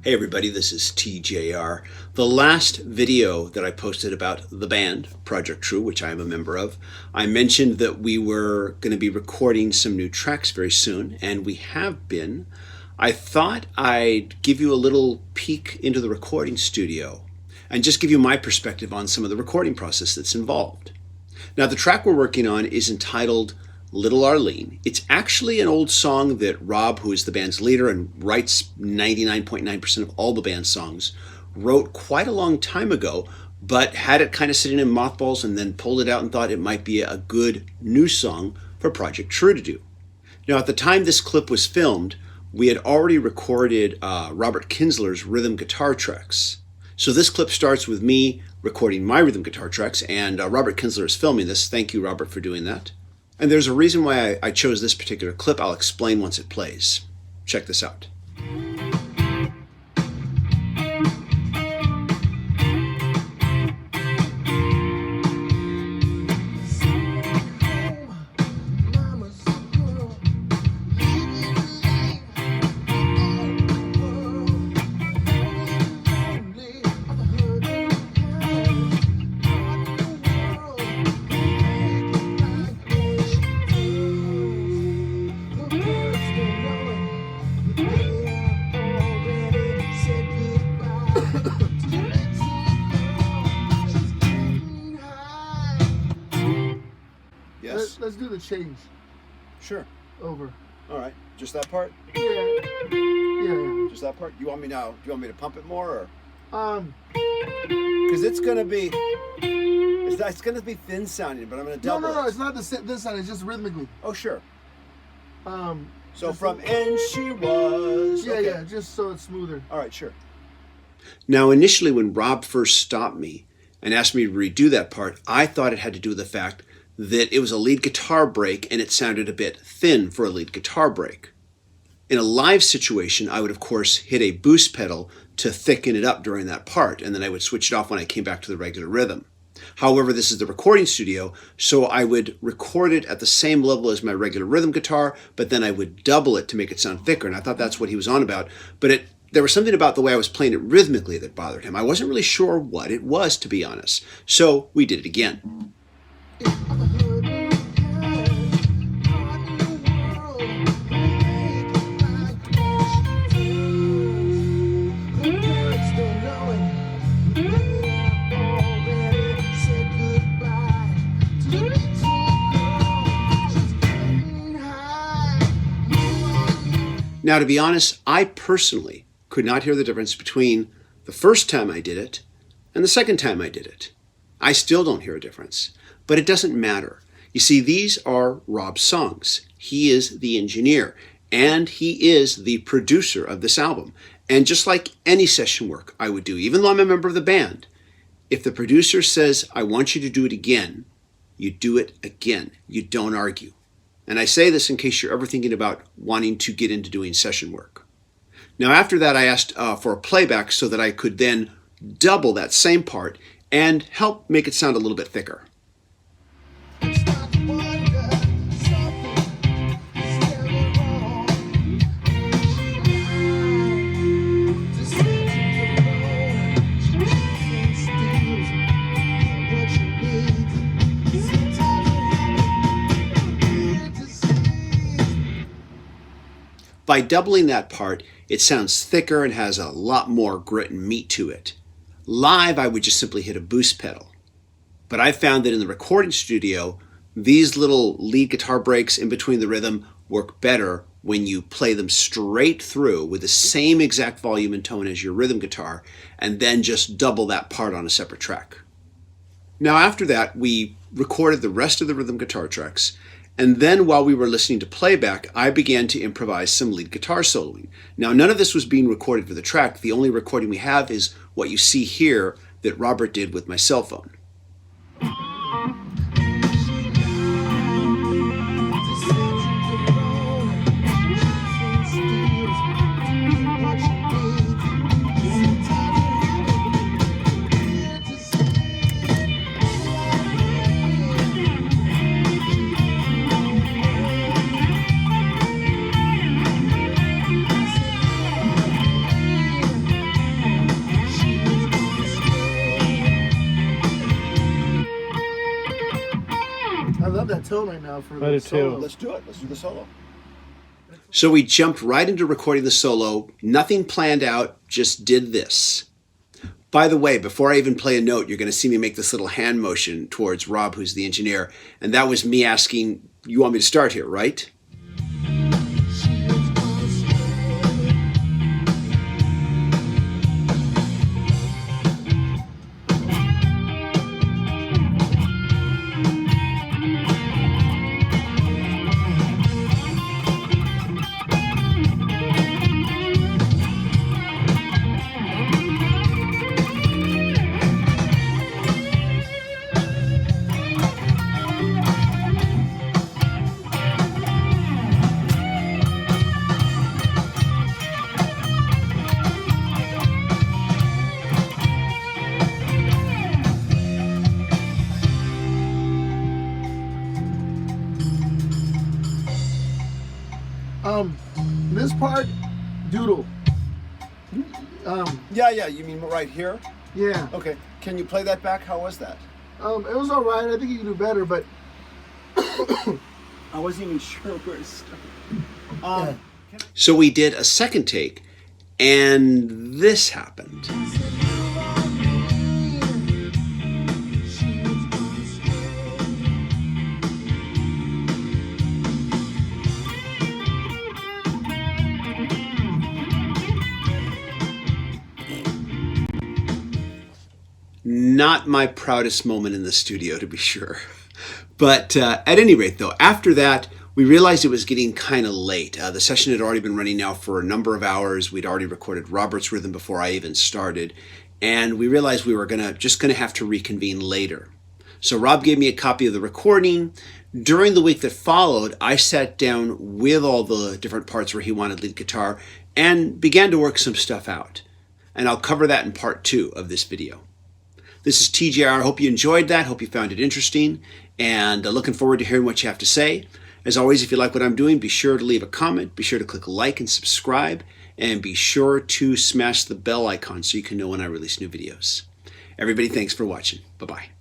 Hey everybody, this is TJR. The last video that I posted about the band, Project True, which I am a member of, I mentioned that we were going to be recording some new tracks very soon, and we have been. I thought I'd give you a little peek into the recording studio and just give you my perspective on some of the recording process that's involved. Now, the track we're working on is entitled Little Arlene. It's actually an old song that Rob, who is the band's leader and writes 99.9% of all the band's songs, wrote quite a long time ago, but had it kind of sitting in mothballs and then pulled it out and thought it might be a good new song for Project True to do. Now, at the time this clip was filmed, we had already recorded Robert Kinsler's rhythm guitar tracks. So this clip starts with me recording my rhythm guitar tracks, and Robert Kinsler is filming this. Thank you, Robert, for doing that. And there's a reason why I chose this particular clip. I'll explain once it plays. Check this out. Yes? Let's do the change. Sure. Over. All right. Just that part? Yeah. Just that part? Do you want me to pump it more, or? Yeah. Because it's gonna be thin sounding, but I'm gonna double it. No, it's not this side, it's just rhythmically. Oh, sure. So from "And She Was." Yeah, okay. yeah, just so it's smoother. All right, sure. Now, initially, when Rob first stopped me and asked me to redo that part, I thought it had to do with the fact that it was a lead guitar break and it sounded a bit thin for a lead guitar break. In a live situation, I would, of course, hit a boost pedal to thicken it up during that part, and then I would switch it off when I came back to the regular rhythm. However, this is the recording studio, so I would record it at the same level as my regular rhythm guitar, but then I would double it to make it sound thicker, and I thought that's what he was on about. But there was something about the way I was playing it rhythmically that bothered him. I wasn't really sure what it was, to be honest. So we did it again. Now, to be honest, I personally could not hear the difference between the first time I did it and the second time I did it. I still don't hear a difference, but it doesn't matter. You see, these are Rob's songs. He is the engineer, and he is the producer of this album. And just like any session work I would do, even though I'm a member of the band, if the producer says, "I want you to do it again," you do it again. You don't argue. And I say this in case you're ever thinking about wanting to get into doing session work. Now, after that, I asked for a playback so that I could then double that same part and help make it sound a little bit thicker. By doubling that part, it sounds thicker and has a lot more grit and meat to it. Live, I would just simply hit a boost pedal. But I found that in the recording studio, these little lead guitar breaks in between the rhythm work better when you play them straight through with the same exact volume and tone as your rhythm guitar, and then just double that part on a separate track. Now, after that, we recorded the rest of the rhythm guitar tracks, and then while we were listening to playback, I began to improvise some lead guitar soloing. Now, none of this was being recorded for the track. The only recording we have is what you see here that Robert did with my cell phone. tone right now for I do the too. solo. Let's do it. Let's do the solo. So we jumped right into recording the solo, nothing planned out, just did this. By the way, before I even play a note, you're going to see me make this little hand motion towards Rob, who's the engineer, and that was me asking, you want me to start here, right? This part, doodle. Yeah. You mean right here? Yeah. Okay. Can you play that back? How was that? It was all right. I think you can do better, but I wasn't even sure where to start. So we did a second take, and this happened. Not my proudest moment in the studio, to be sure. But at any rate, though, after that, we realized it was getting kind of late. The session had already been running now for a number of hours. We'd already recorded Robert's rhythm before I even started. And we realized we were just going to have to reconvene later. So Rob gave me a copy of the recording. During the week that followed, I sat down with all the different parts where he wanted lead guitar and began to work some stuff out. And I'll cover that in part 2 of this video. This is TJR. I hope you enjoyed that. Hope you found it interesting. And looking forward to hearing what you have to say. As always, if you like what I'm doing, be sure to leave a comment. Be sure to click like and subscribe. And be sure to smash the bell icon so you can know when I release new videos. Everybody, thanks for watching. Bye-bye.